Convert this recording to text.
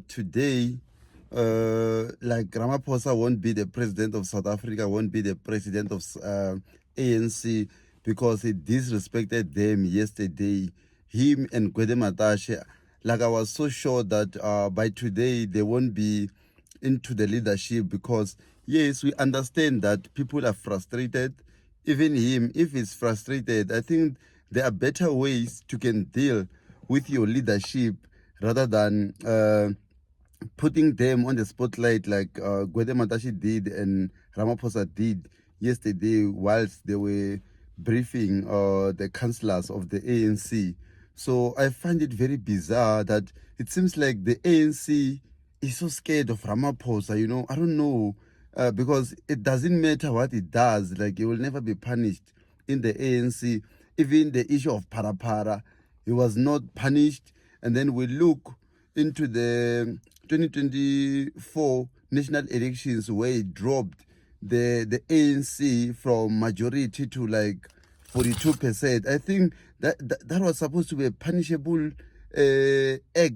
Today, like Ramaphosa won't be the president of South Africa, won't be the president of ANC because he disrespected them yesterday. Him and Gwede Matashe, like I was so sure that by today they won't be into the leadership because yes, we understand that people are frustrated. Even him, if he's frustrated, I think there are better ways to can deal with your leadership rather than putting them on the spotlight like Gwede Matashi did and Ramaphosa did yesterday whilst they were briefing the councillors of the ANC. So I find it very bizarre that it seems like the ANC is so scared of Ramaphosa, I don't know, because it doesn't matter what it does, like he will never be punished in the ANC. Even the issue of Parapara, he was not punished. And then we look into the 2024 national elections where it dropped the ANC from majority to like 42%. I think that was supposed to be a punishable act.